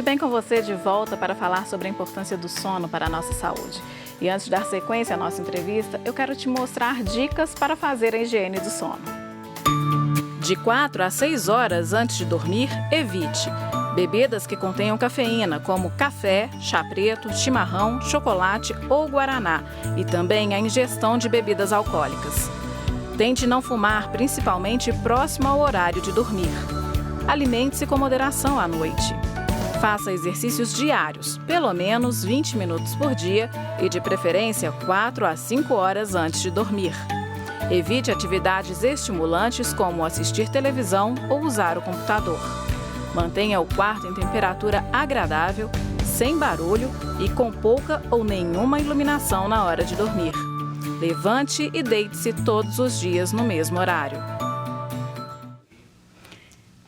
Tudo bem com você de volta para falar sobre a importância do sono para a nossa saúde. E antes de dar sequência à nossa entrevista, eu quero te mostrar dicas para fazer a higiene do sono. De 4 a 6 horas antes de dormir, evite bebidas que contenham cafeína, como café, chá preto, chimarrão, chocolate ou guaraná, e também a ingestão de bebidas alcoólicas. Tente não fumar, principalmente próximo ao horário de dormir. Alimente-se com moderação à noite. Faça exercícios diários, pelo menos 20 minutos por dia e, de preferência, 4 a 5 horas antes de dormir. Evite atividades estimulantes como assistir televisão ou usar o computador. Mantenha o quarto em temperatura agradável, sem barulho e com pouca ou nenhuma iluminação na hora de dormir. Levante e deite-se todos os dias no mesmo horário.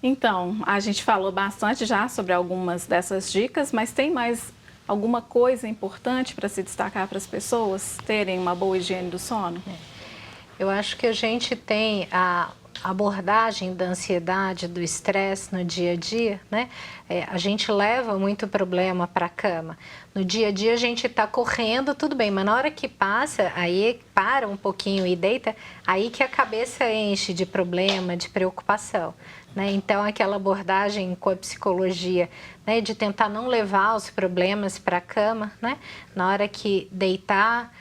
Então, a gente falou bastante já sobre algumas dessas dicas, mas tem mais alguma coisa importante para se destacar para as pessoas terem uma boa higiene do sono? Eu acho que a gente tem a abordagem da ansiedade, do estresse no dia a dia, né? A gente leva muito problema para a cama. No dia a dia a gente está correndo, tudo bem, mas na hora que passa, aí para um pouquinho e deita, aí que a cabeça enche de problema, de preocupação. Né? Então, aquela abordagem com a psicologia, né, de tentar não levar os problemas para a cama, né? Na hora que deitar,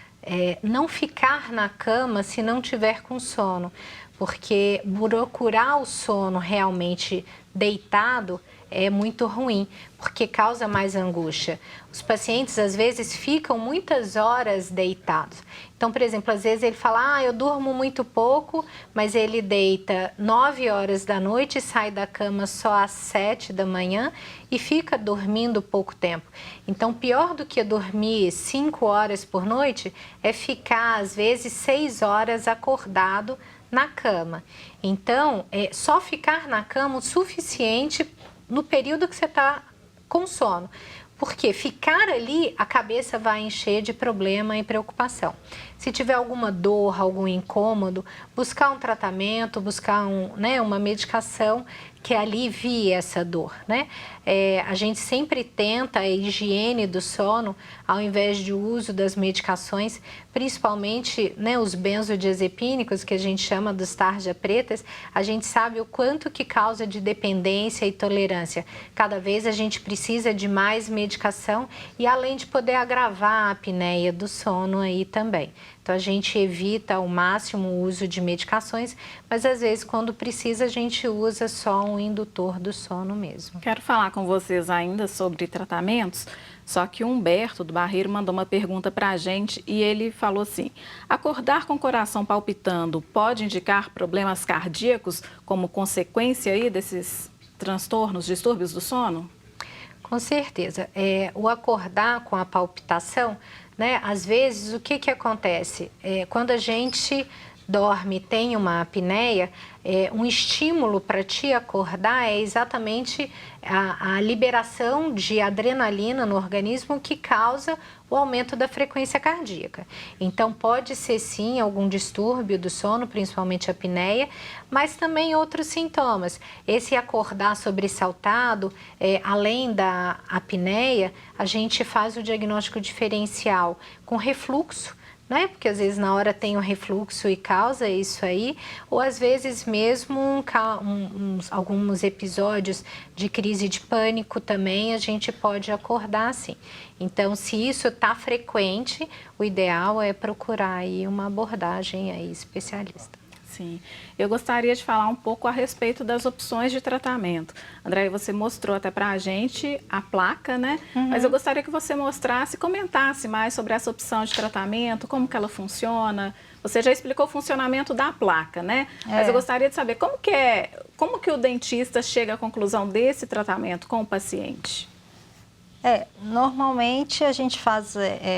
não ficar na cama se não tiver com sono, porque procurar o sono realmente deitado é muito ruim, porque causa mais angústia. Os pacientes, às vezes, ficam muitas horas deitados. Então, por exemplo, às vezes ele fala, eu durmo muito pouco, mas ele deita 9 horas da noite e sai da cama só às 7 da manhã e fica dormindo pouco tempo. Então, pior do que dormir 5 horas por noite é ficar, às vezes, 6 horas acordado na cama. Então, só ficar na cama o suficiente no período que você está com sono. Porque ficar ali, a cabeça vai encher de problema e preocupação. Se tiver alguma dor, algum incômodo, buscar um tratamento, buscar uma medicação que alivie essa dor, né? A gente sempre tenta a higiene do sono ao invés do uso das medicações, principalmente, né, os benzodiazepínicos, que a gente chama dos tarja pretas. A gente sabe o quanto que causa de dependência e tolerância. Cada vez a gente precisa de mais medicação e além de poder agravar a apneia do sono aí também. Então, a gente evita ao máximo o uso de medicações, mas às vezes, quando precisa, a gente usa só um indutor do sono mesmo. Quero falar com vocês ainda sobre tratamentos, só que o Humberto do Barreiro mandou uma pergunta para a gente e ele falou assim: acordar com o coração palpitando pode indicar problemas cardíacos como consequência aí desses transtornos, distúrbios do sono? Com certeza. O acordar com a palpitação, né, às vezes, o que acontece? Quando a gente dorme e tem uma apneia, um estímulo para te acordar é exatamente a liberação de adrenalina no organismo que causa o aumento da frequência cardíaca. Então, pode ser sim algum distúrbio do sono, principalmente a apneia, mas também outros sintomas. Esse acordar sobressaltado, além da apneia, a gente faz o diagnóstico diferencial com refluxo, né? Porque às vezes na hora tem um refluxo e causa isso aí, ou às vezes mesmo alguns episódios de crise de pânico também a gente pode acordar assim. Então, se isso está frequente, o ideal é procurar aí uma abordagem aí especialista. Sim, eu gostaria de falar um pouco a respeito das opções de tratamento. Andréia, você mostrou até para a gente a placa, né? Mas eu gostaria que você mostrasse, comentasse mais sobre essa opção de tratamento, como que ela funciona. Você já explicou o funcionamento da placa, né? Mas eu gostaria de saber como que o dentista chega à conclusão desse tratamento com o paciente. Normalmente a gente faz,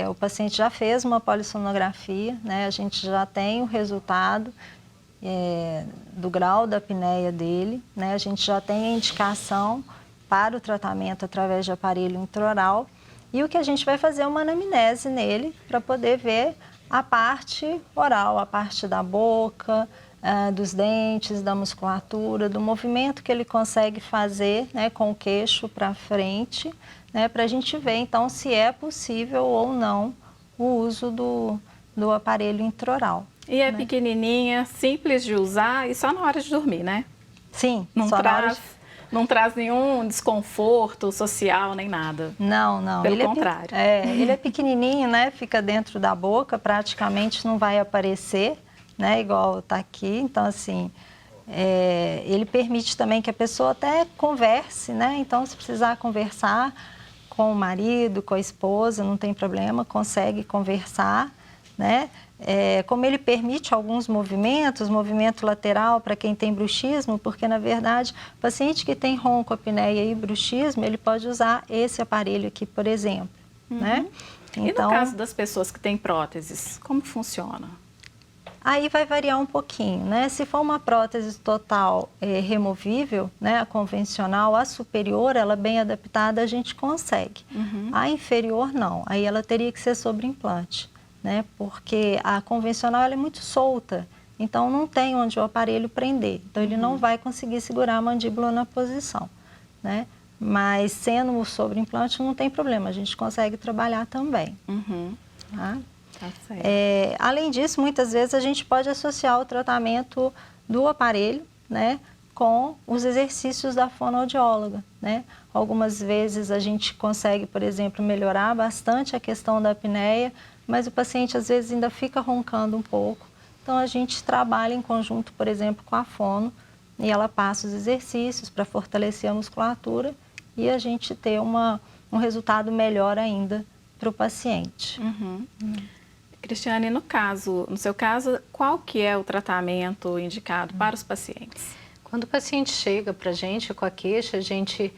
o paciente já fez uma polissonografia, né? A gente já tem o resultado do grau da apneia dele, né? A gente já tem a indicação para o tratamento através de aparelho intraoral e o que a gente vai fazer é uma anamnese nele para poder ver a parte oral, a parte da boca, dos dentes, da musculatura, do movimento que ele consegue fazer, né, com o queixo para frente, né, para a gente ver então se é possível ou não o uso do aparelho intraoral. E é né? pequenininha, simples de usar e só na hora de dormir, né? Sim, Não só na hora traz, não traz nenhum desconforto social nem nada. Não. Pelo contrário. Ele é pequenininho, né? Fica dentro da boca, praticamente não vai aparecer, né? Igual tá aqui. Então, assim, ele permite também que a pessoa até converse, né? Então, se precisar conversar com o marido, com a esposa, não tem problema, consegue conversar, né? Como ele permite alguns movimentos, movimento lateral para quem tem bruxismo, porque na verdade o paciente que tem ronco-apneia e bruxismo, ele pode usar esse aparelho aqui, por exemplo, né? Então, e no caso das pessoas que têm próteses, como funciona? Aí vai variar um pouquinho, né? Se for uma prótese total removível, né, a convencional, a superior, ela bem adaptada, a gente consegue. A inferior, não. Aí ela teria que ser sobre implante. Né? Porque a convencional ela é muito solta, então não tem onde o aparelho prender. Então ele não vai conseguir segurar a mandíbula na posição, né? Mas sendo sobre implante não tem problema, a gente consegue trabalhar também. Tá? Tá certo. Além disso, muitas vezes a gente pode associar o tratamento do aparelho, né, com os exercícios da fonoaudióloga, né? Algumas vezes a gente consegue, por exemplo, melhorar bastante a questão da apneia, mas o paciente às vezes ainda fica roncando um pouco. Então a gente trabalha em conjunto, por exemplo, com a fono e ela passa os exercícios para fortalecer a musculatura e a gente ter um resultado melhor ainda para o paciente. Cristiane, no seu caso, qual que é o tratamento indicado para os pacientes? Quando o paciente chega para a gente com a queixa, a gente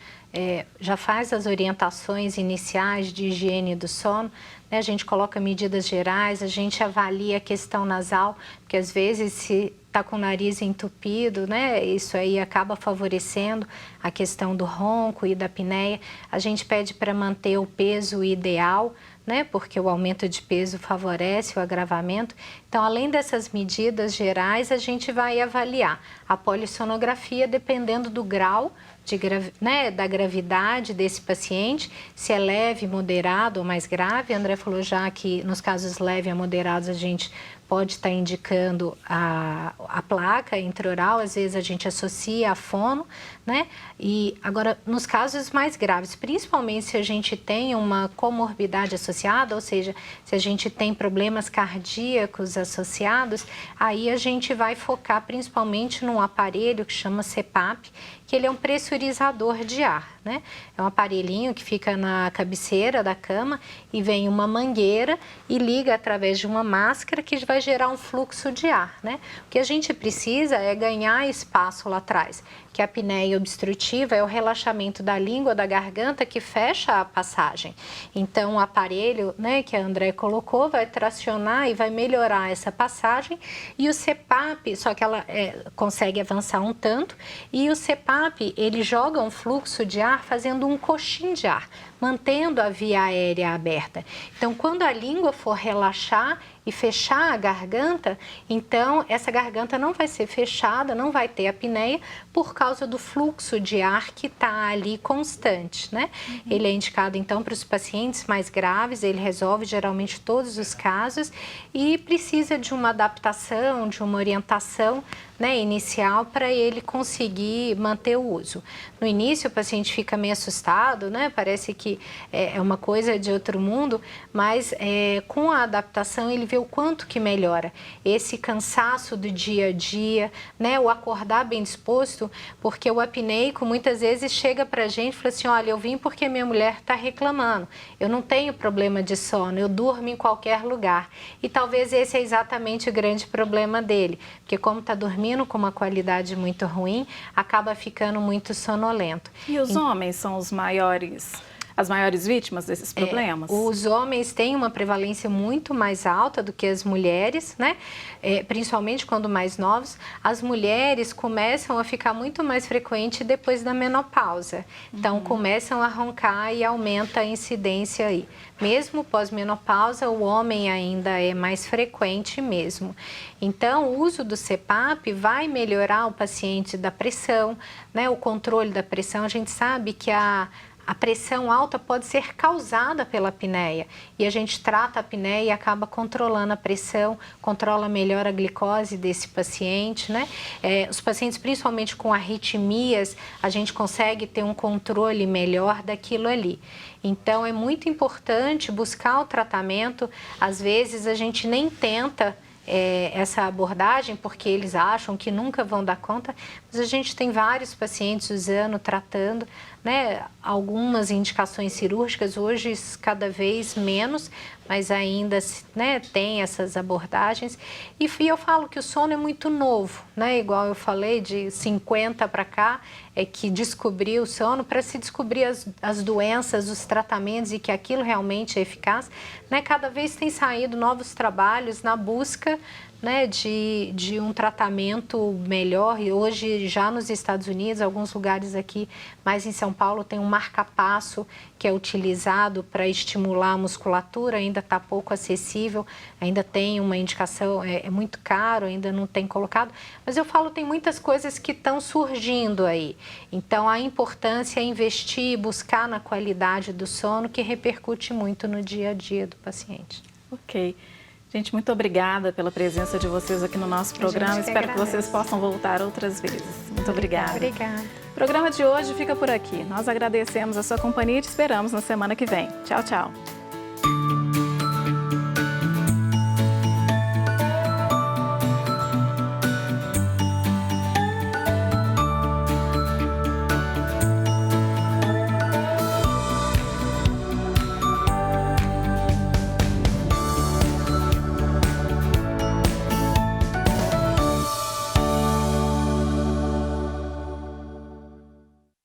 já faz as orientações iniciais de higiene do sono, né? A gente coloca medidas gerais, a gente avalia a questão nasal, porque às vezes se está com o nariz entupido, né? Isso aí acaba favorecendo a questão do ronco e da apneia. A gente pede para manter o peso ideal, né? Porque o aumento de peso favorece o agravamento. Então, além dessas medidas gerais, a gente vai avaliar a polissonografia dependendo do grau da gravidade desse paciente, se é leve, moderado ou mais grave. A André falou já que nos casos leves a moderados a gente pode estar indicando a placa intraoral, às vezes a gente associa a fono, né? E agora, nos casos mais graves, principalmente se a gente tem uma comorbidade associada, ou seja, se a gente tem problemas cardíacos associados, aí a gente vai focar principalmente num aparelho que chama CPAP, que ele é um pressurizador de ar, né? É um aparelhinho que fica na cabeceira da cama e vem uma mangueira e liga através de uma máscara que vai gerar um fluxo de ar, né? O que a gente precisa é ganhar espaço lá atrás, que a apneia obstrutiva é o relaxamento da língua, da garganta que fecha a passagem. Então, o aparelho, né, que a André colocou vai tracionar e vai melhorar essa passagem e o CPAP, só que ela consegue avançar um tanto e o CPAP, ele joga um fluxo de ar fazendo um coxim de ar, mantendo a via aérea aberta. Então, quando a língua for relaxar e fechar a garganta, então essa garganta não vai ser fechada, não vai ter apneia por causa do fluxo de ar que está ali constante, né? Ele é indicado então para os pacientes mais graves, ele resolve geralmente todos os casos e precisa de uma adaptação, de uma orientação, né, inicial para ele conseguir manter o uso. No início o paciente fica meio assustado, né? Parece que é uma coisa de outro mundo, mas com a adaptação ele vê o quanto que melhora esse cansaço do dia a dia, né? O acordar bem disposto, porque o apneico muitas vezes chega para a gente e fala assim, olha, eu vim porque minha mulher está reclamando, eu não tenho problema de sono, eu durmo em qualquer lugar. E talvez esse é exatamente o grande problema dele, porque como está dormindo com uma qualidade muito ruim, acaba ficando muito sonolento. E os homens são os maiores as maiores vítimas desses problemas? Os homens têm uma prevalência muito mais alta do que as mulheres, né? Principalmente quando mais novos. As mulheres começam a ficar muito mais frequente depois da menopausa. Então, começam a roncar e aumenta a incidência aí. Mesmo pós-menopausa, o homem ainda é mais frequente mesmo. Então, o uso do CPAP vai melhorar o paciente da pressão, né? O controle da pressão. A gente sabe que a pressão alta pode ser causada pela apneia e a gente trata a apneia e acaba controlando a pressão, controla melhor a glicose desse paciente, né? Os pacientes, principalmente com arritmias, a gente consegue ter um controle melhor daquilo ali. Então, é muito importante buscar o tratamento. Às vezes, a gente nem tenta essa abordagem porque eles acham que nunca vão dar conta, mas a gente tem vários pacientes usando, tratando, né? Algumas indicações cirúrgicas, hoje cada vez menos, mas ainda, né, tem essas abordagens. E eu falo que o sono é muito novo, né? Igual eu falei, de 50 para cá, é que descobriu o sono para se descobrir as doenças, os tratamentos e que aquilo realmente é eficaz, né? Cada vez tem saído novos trabalhos na busca, né, de um tratamento melhor. E hoje, já nos Estados Unidos, alguns lugares aqui, mas em São Paulo, tem um marca-passo que é utilizado para estimular a musculatura, ainda está pouco acessível, ainda tem uma indicação, é muito caro, ainda não tem colocado, mas eu falo, tem muitas coisas que estão surgindo aí. Então, a importância é investir, buscar na qualidade do sono, que repercute muito no dia a dia do paciente. Ok. Gente, muito obrigada pela presença de vocês aqui no nosso programa. Espero que vocês possam voltar outras vezes. Muito obrigada. Obrigada. O programa de hoje fica por aqui. Nós agradecemos a sua companhia e te esperamos na semana que vem. Tchau, tchau.